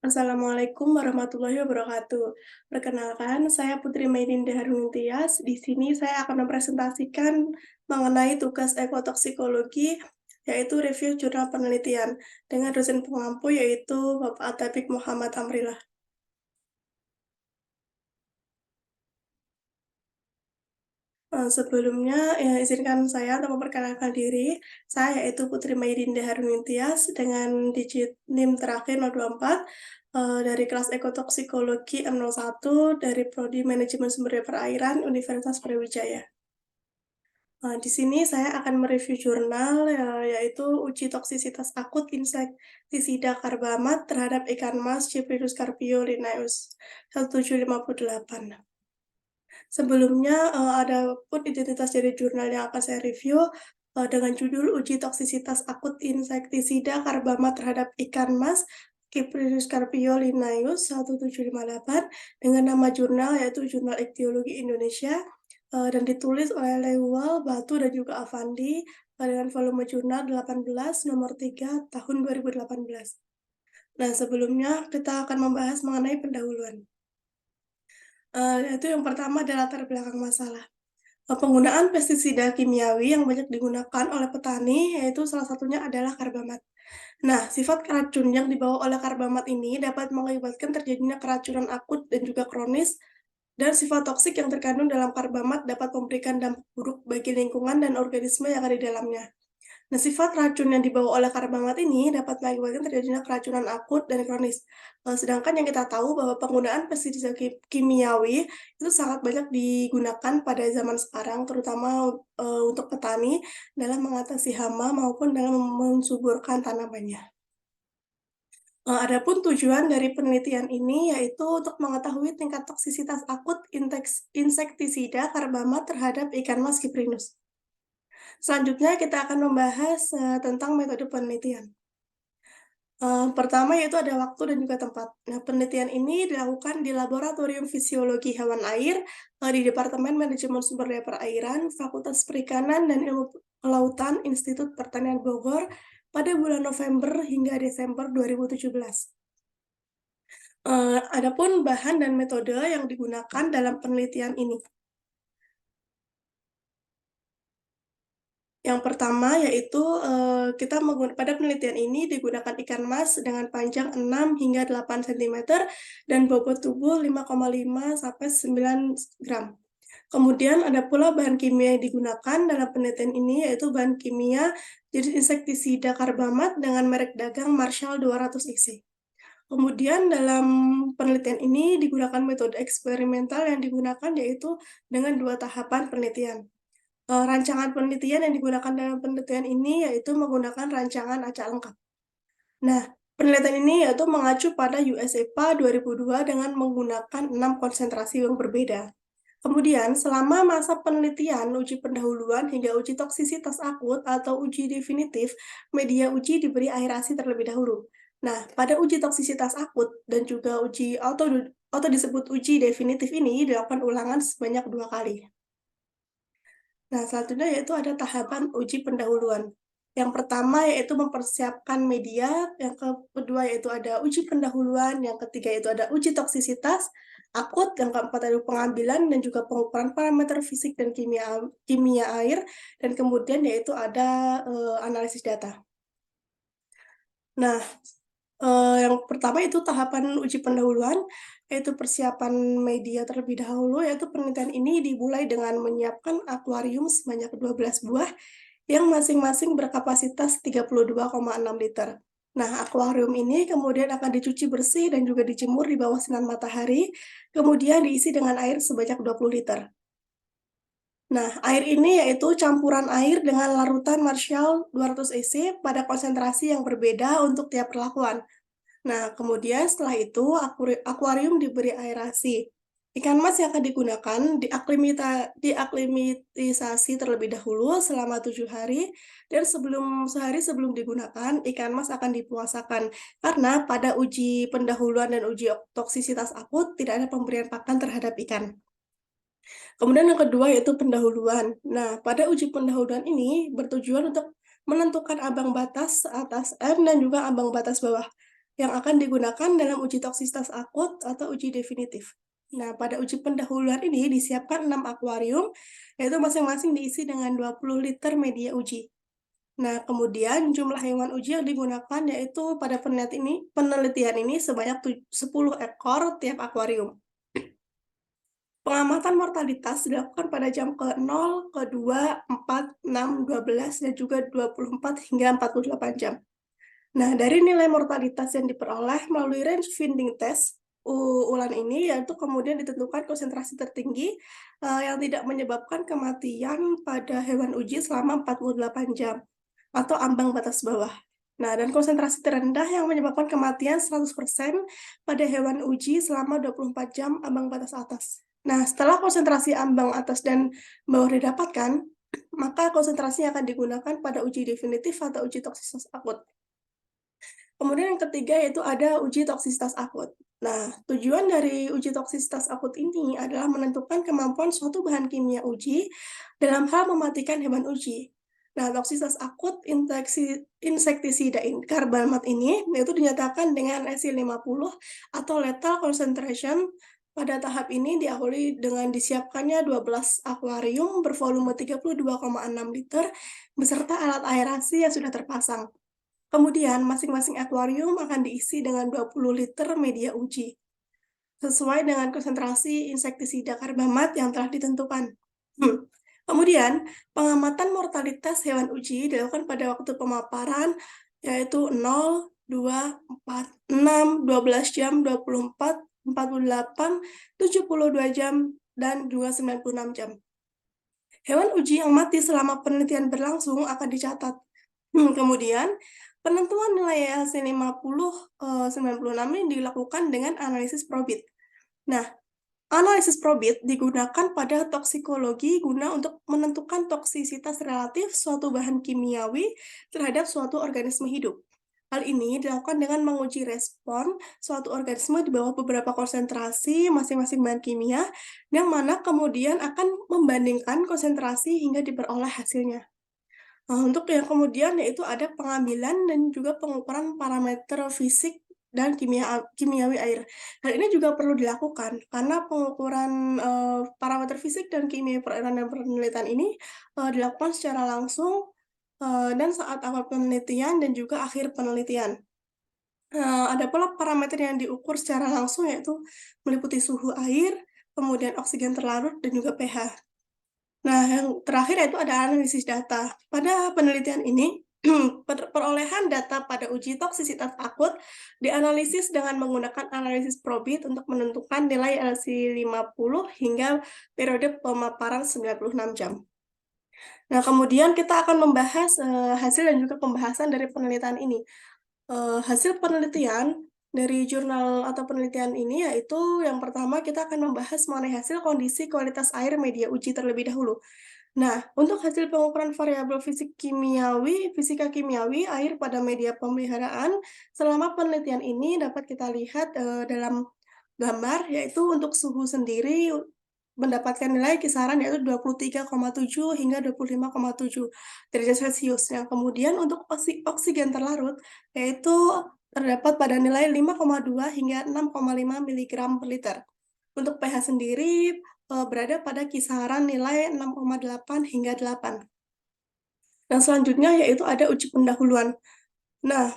Assalamualaikum warahmatollahi wabarakatuh. Perkenalkan, saya Putri Maidinda Harun Tias. Di sini saya akan mempresentasikan mengenai tugas ekotoksikologi, yaitu review jurnal penelitian, dengan dosen pengampu yaitu Bapak Atabik Muhammad Amrillah. Sebelumnya, izinkan saya untuk memperkenalkan diri. Saya yaitu Putri Maidinda Harun Tias dengan digit NIM terakhir 024, dari kelas Ekotoksikologi M01 dari Prodi Manajemen Sumber Daya Perairan Universitas Brawijaya. Di sini saya akan mereview jurnal, yaitu uji toksisitas akut insektisida karbamat terhadap ikan mas Cyprinus carpio linnaeus 1758. Sebelumnya, ada pun identitas dari jurnal yang akan saya review, dengan judul Uji Toksisitas Akut Insektisida Karbamat Terhadap Ikan Mas Cyprinus carpio linnaeus 1758 dengan nama jurnal yaitu Jurnal Ichtyologi Indonesia, dan ditulis oleh Lewal, Batu, dan juga Afandi, dengan volume jurnal 18 nomor 3 tahun 2018. Nah, sebelumnya kita akan membahas mengenai pendahuluan. Yaitu yang pertama adalah latar belakang masalah. Penggunaan pestisida kimiawi yang banyak digunakan oleh petani, yaitu salah satunya adalah karbamat. Nah, sifat racun yang dibawa oleh karbamat ini dapat mengakibatkan terjadinya keracunan akut dan juga kronis, dan sifat toksik yang terkandung dalam karbamat dapat memberikan dampak buruk bagi lingkungan dan organisme yang ada di dalamnya. Nah, sifat racun yang dibawa oleh karbamat ini dapat mengakibatkan terjadinya keracunan akut dan kronis. Sedangkan yang kita tahu bahwa penggunaan pestisida kimiawi itu sangat banyak digunakan pada zaman sekarang, terutama untuk petani dalam mengatasi hama maupun dalam mensuburkan tanamannya. Adapun tujuan dari penelitian ini yaitu untuk mengetahui tingkat toksisitas akut insektisida karbamat terhadap ikan mas Cyprinus. Selanjutnya kita akan membahas tentang metode penelitian. Pertama yaitu ada waktu dan juga tempat. Nah, penelitian ini dilakukan di Laboratorium Fisiologi Hewan Air, di Departemen Manajemen Sumber Daya Perairan, Fakultas Perikanan dan Ilmu Kelautan, Institut Pertanian Bogor, pada bulan November hingga Desember 2017. Adapun bahan dan metode yang digunakan dalam penelitian ini. Yang pertama yaitu, pada penelitian ini digunakan ikan mas dengan panjang 6 hingga 8 cm dan bobot tubuh 5,5 sampai 9 gram. Kemudian ada pula bahan kimia yang digunakan dalam penelitian ini, yaitu bahan kimia jenis insektisida karbamat dengan merek dagang Marshall 200 IC. Kemudian dalam penelitian ini digunakan metode eksperimental yang digunakan yaitu dengan 2 tahapan penelitian. Rancangan penelitian yang digunakan dalam penelitian ini yaitu menggunakan rancangan acak lengkap. Nah, penelitian ini yaitu mengacu pada US EPA 2002 dengan menggunakan 6 konsentrasi yang berbeda. Kemudian, selama masa penelitian, uji pendahuluan hingga uji toksisitas akut atau uji definitif, media uji diberi aerasi terlebih dahulu. Nah, pada uji toksisitas akut dan juga uji atau disebut uji definitif ini dilakukan ulangan sebanyak 2 kali. Nah, selanjutnya yaitu ada tahapan uji pendahuluan. Yang pertama yaitu mempersiapkan media, yang kedua yaitu ada uji pendahuluan, yang ketiga yaitu ada uji toksisitas akut, yang keempat ada pengambilan dan juga pengukuran parameter fisik dan kimia air, dan kemudian yaitu ada analisis data. Nah, yang pertama itu tahapan uji pendahuluan, yaitu persiapan media terlebih dahulu, yaitu penelitian ini dimulai dengan menyiapkan akuarium sebanyak 12 buah yang masing-masing berkapasitas 32,6 liter. Nah, akuarium ini kemudian akan dicuci bersih dan juga dijemur di bawah sinar matahari, kemudian diisi dengan air sebanyak 20 liter. Nah, air ini yaitu campuran air dengan larutan Marshall 200 EC pada konsentrasi yang berbeda untuk tiap perlakuan. Nah, kemudian setelah itu akuarium diberi aerasi. Ikan mas yang akan digunakan diaklimatisasi terlebih dahulu selama 7 hari, dan sehari sebelum digunakan, ikan mas akan dipuasakan. Karena pada uji pendahuluan dan uji toksisitas akut tidak ada pemberian pakan terhadap ikan. Kemudian yang kedua yaitu pendahuluan. Nah, pada uji pendahuluan ini bertujuan untuk menentukan ambang batas atas N dan juga ambang batas bawah. yang akan digunakan dalam uji toksisitas akut atau uji definitif. Nah, pada uji pendahuluan ini disiapkan 6 akuarium, yaitu masing-masing diisi dengan 20 liter media uji. Nah, kemudian jumlah hewan uji yang digunakan yaitu pada penelitian ini sebanyak 10 ekor tiap akuarium. Pengamatan mortalitas dilakukan pada jam ke-0, ke-2, 4, 6, 12, dan juga 24 hingga 48 jam. Nah, dari nilai mortalitas yang diperoleh melalui range finding test, ulang ini yaitu kemudian ditentukan konsentrasi tertinggi yang tidak menyebabkan kematian pada hewan uji selama 48 jam atau ambang batas bawah. Nah, dan konsentrasi terendah yang menyebabkan kematian 100% pada hewan uji selama 24 jam ambang batas atas. Nah, setelah konsentrasi ambang atas dan bawah didapatkan, maka konsentrasi akan digunakan pada uji definitif atau uji toksisitas akut. Kemudian yang ketiga yaitu ada uji toksisitas akut. Nah, tujuan dari uji toksisitas akut ini adalah menentukan kemampuan suatu bahan kimia uji dalam hal mematikan hewan uji. Nah, toksisitas akut insektisida karbamat ini yaitu dinyatakan dengan SI50 atau lethal concentration. Pada tahap ini diawali dengan disiapkannya 12 akuarium bervolume 32,6 liter beserta alat aerasi yang sudah terpasang. Kemudian, masing-masing akuarium akan diisi dengan 20 liter media uji, sesuai dengan konsentrasi insektisida karbamat yang telah ditentukan. Kemudian, pengamatan mortalitas hewan uji dilakukan pada waktu pemaparan, yaitu 0, 2, 4, 6, 12 jam, 24, 48, 72 jam, dan juga 96 jam. Hewan uji yang mati selama penelitian berlangsung akan dicatat. Kemudian, penentuan nilai LC50, 96 ini dilakukan dengan analisis probit. Nah, analisis probit digunakan pada toksikologi guna untuk menentukan toksisitas relatif suatu bahan kimiawi terhadap suatu organisme hidup. Hal ini dilakukan dengan menguji respon suatu organisme di bawah beberapa konsentrasi masing-masing bahan kimia, yang mana kemudian akan membandingkan konsentrasi hingga diperoleh hasilnya. Untuk yang kemudian yaitu ada pengambilan dan juga pengukuran parameter fisik dan kimiawi air. Hal ini juga perlu dilakukan karena pengukuran, parameter fisik dan kimiawi perairan dan penelitian ini, dilakukan secara langsung, dan saat awal penelitian dan juga akhir penelitian. Ada pula parameter yang diukur secara langsung yaitu meliputi suhu air, kemudian oksigen terlarut, dan juga pH. Nah, yang terakhir yaitu ada analisis data. Pada penelitian ini, perolehan data pada uji toksisitas akut dianalisis dengan menggunakan analisis probit untuk menentukan nilai LC50 hingga periode pemaparan 96 jam. Nah, kemudian kita akan membahas hasil dan juga pembahasan dari penelitian ini. Hasil penelitian dari jurnal atau penelitian ini yaitu yang pertama kita akan membahas mengenai hasil kondisi kualitas air media uji terlebih dahulu. Nah, untuk hasil pengukuran variabel fisika kimiawi air pada media pemeliharaan selama penelitian ini dapat kita lihat dalam gambar, yaitu untuk suhu sendiri mendapatkan nilai kisaran yaitu 23,7 hingga 25,7 derajat Celcius. Yang kemudian untuk oksigen terlarut yaitu terdapat pada nilai 5,2 hingga 6,5 miligram per liter. Untuk pH sendiri berada pada kisaran nilai 6,8 hingga 8. Dan selanjutnya yaitu ada uji pendahuluan. Nah,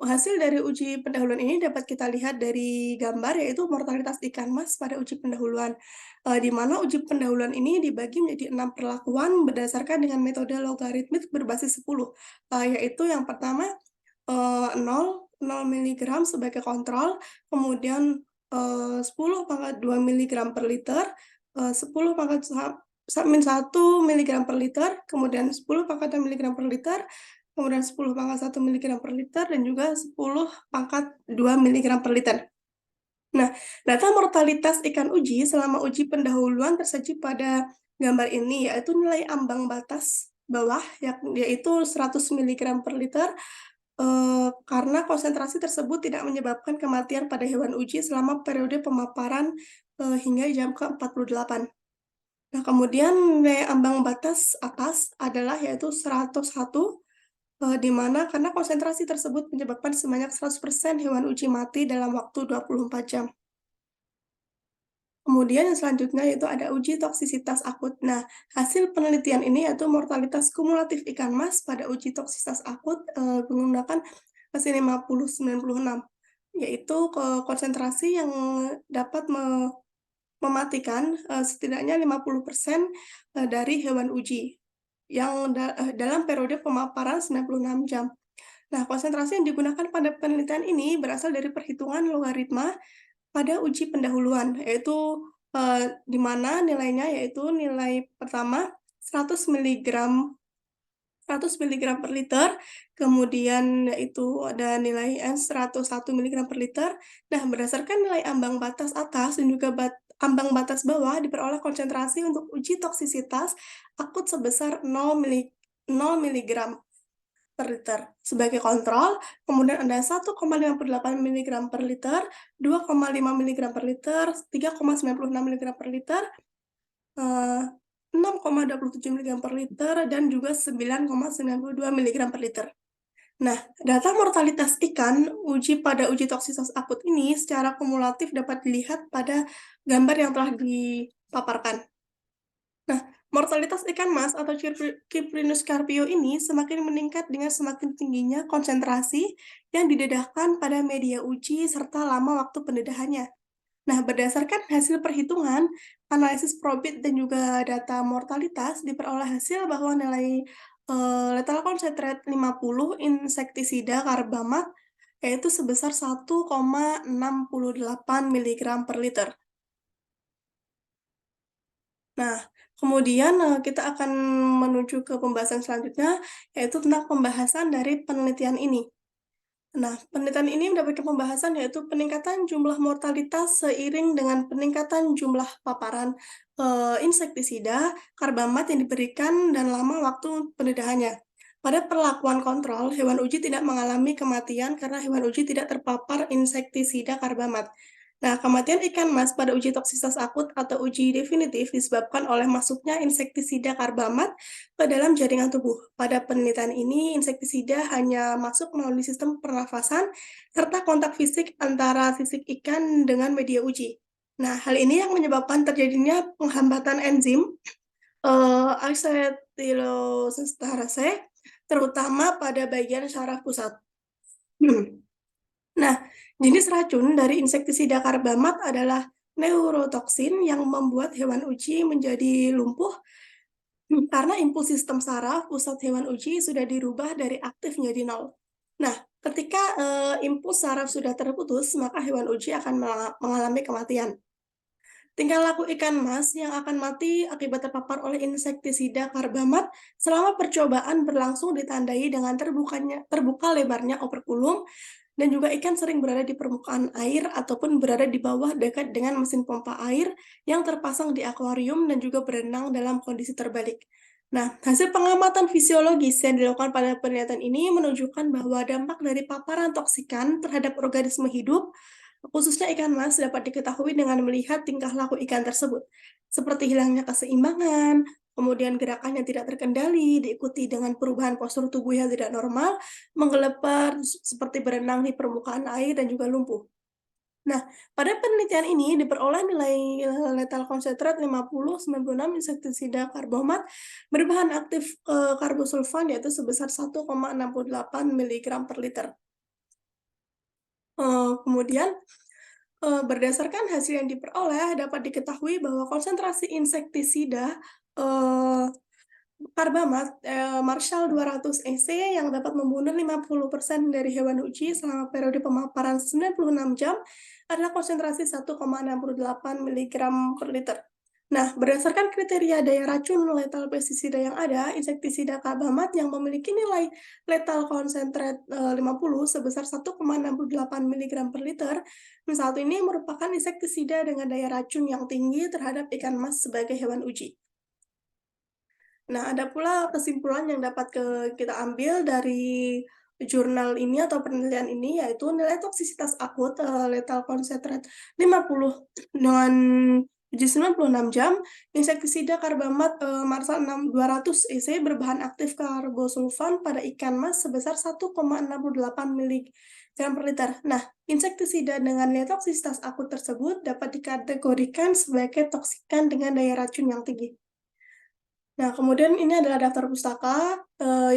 hasil dari uji pendahuluan ini dapat kita lihat dari gambar, yaitu mortalitas ikan mas pada uji pendahuluan, di mana uji pendahuluan ini dibagi menjadi 6 perlakuan berdasarkan dengan metode logaritmik berbasis 10, yaitu yang pertama 0 miligram sebagai kontrol, kemudian 10 pangkat 2 miligram per liter, 10 pangkat min 1 miligram per liter, kemudian 10 pangkat 2 miligram per liter, kemudian 10 pangkat 1 miligram per liter, dan juga 10 pangkat 2 miligram per liter. Nah, data mortalitas ikan uji selama uji pendahuluan tersaji pada gambar ini, yaitu nilai ambang batas bawah, yaitu 100 miligram per liter, karena konsentrasi tersebut tidak menyebabkan kematian pada hewan uji selama periode pemaparan hingga jam ke-48. Nah, kemudian nilai ambang batas atas adalah yaitu 101 di mana karena konsentrasi tersebut menyebabkan sebanyak 100% hewan uji mati dalam waktu 24 jam. Kemudian yang selanjutnya yaitu ada uji toksisitas akut. Nah, hasil penelitian ini yaitu mortalitas kumulatif ikan mas pada uji toksisitas akut, menggunakan PASI 5096, yaitu konsentrasi yang dapat mematikan, setidaknya 50% dari hewan uji yang dalam periode pemaparan 96 jam. Nah, konsentrasi yang digunakan pada penelitian ini berasal dari perhitungan logaritma pada uji pendahuluan, yaitu, di mana nilainya yaitu nilai pertama 100 miligram 100 miligram per liter, kemudian yaitu ada nilai N 101 miligram per liter. Nah, berdasarkan nilai ambang batas atas dan juga ambang batas bawah diperoleh konsentrasi untuk uji toksisitas akut sebesar 0 miligram per liter. Sebagai kontrol, kemudian ada 1,58 miligram per liter, 2,5 miligram per liter, 3,96 miligram per liter, 6,27 miligram per liter, dan juga 9,92 miligram per liter. Nah, data mortalitas ikan uji pada uji toksisitas akut ini secara kumulatif dapat dilihat pada gambar yang telah dipaparkan. Nah, mortalitas ikan mas atau Cyprinus carpio ini semakin meningkat dengan semakin tingginya konsentrasi yang didedahkan pada media uji serta lama waktu pendedahannya. Nah, berdasarkan hasil perhitungan, analisis probit dan juga data mortalitas diperoleh hasil bahwa nilai lethal concentrate 50 insektisida karbamat yaitu sebesar 1,68 miligram per liter. Nah, kemudian, kita akan menuju ke pembahasan selanjutnya, yaitu tentang pembahasan dari penelitian ini. Nah, penelitian ini mendapatkan pembahasan yaitu peningkatan jumlah mortalitas seiring dengan peningkatan jumlah paparan, insektisida, karbamat yang diberikan dan lama waktu pendedahannya. Pada perlakuan kontrol, hewan uji tidak mengalami kematian karena hewan uji tidak terpapar insektisida karbamat. Nah, kematian ikan mas pada uji toksisitas akut atau uji definitif disebabkan oleh masuknya insektisida karbamat ke dalam jaringan tubuh. Pada penelitian ini, insektisida hanya masuk melalui sistem pernafasan serta kontak fisik antara sisik ikan dengan media uji. Nah, hal ini yang menyebabkan terjadinya penghambatan enzim asetilosestarase, terutama pada bagian syaraf pusat. Nah, jenis racun dari insektisida karbamat adalah neurotoksin yang membuat hewan uji menjadi lumpuh karena impuls sistem saraf pusat hewan uji sudah dirubah dari aktif menjadi nol. Nah, ketika impuls saraf sudah terputus, maka hewan uji akan mengalami kematian. Tingkah laku ikan mas yang akan mati akibat terpapar oleh insektisida karbamat selama percobaan berlangsung ditandai dengan terbuka lebarnya operkulum dan juga ikan sering berada di permukaan air ataupun berada di bawah dekat dengan mesin pompa air yang terpasang di akuarium dan juga berenang dalam kondisi terbalik. Nah, hasil pengamatan fisiologis yang dilakukan pada penelitian ini menunjukkan bahwa dampak dari paparan toksikan terhadap organisme hidup, khususnya ikan mas, dapat diketahui dengan melihat tingkah laku ikan tersebut, seperti hilangnya keseimbangan, kemudian gerakan yang tidak terkendali, diikuti dengan perubahan postur tubuh yang tidak normal, menggelepar, seperti berenang di permukaan air, dan juga lumpuh. Nah, pada penelitian ini diperoleh nilai lethal concentrate 50-96 insektisida karbamat berbahan aktif karbosulfan yaitu sebesar 1,68 miligram per liter. Kemudian, berdasarkan hasil yang diperoleh dapat diketahui bahwa konsentrasi insektisida karbamat Marshall 200 EC yang dapat membunuh 50% dari hewan uji selama periode pemaparan 96 jam adalah konsentrasi 1,68 miligram per liter. Nah, berdasarkan kriteria daya racun letal pestisida yang ada, insektisida karbamat yang memiliki nilai letal concentrate 50 sebesar 1,68 miligram per liter, saat ini merupakan insektisida dengan daya racun yang tinggi terhadap ikan mas sebagai hewan uji. Nah, ada pula kesimpulan yang dapat kita ambil dari jurnal ini atau penelitian ini, yaitu nilai toksisitas akut, lethal concentrate 50 dengan Uji 96 jam, insektisida karbamat Marsal 200 EC berbahan aktif karbosulfan pada ikan mas sebesar 1,68 miligram per liter. Nah, insektisida dengan nilai toksisitas akut tersebut dapat dikategorikan sebagai toksikan dengan daya racun yang tinggi. Nah, kemudian ini adalah daftar pustaka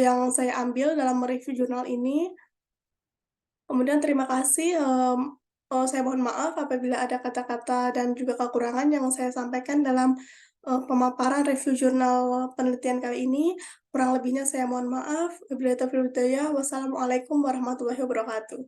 yang saya ambil dalam mereview jurnal ini. Kemudian terima kasih, saya mohon maaf apabila ada kata-kata dan juga kekurangan yang saya sampaikan dalam, pemaparan review jurnal penelitian kali ini. Kurang lebihnya saya mohon maaf. Wabillahi taufiq wal hidayah. Wassalamualaikum warahmatullahi wabarakatuh.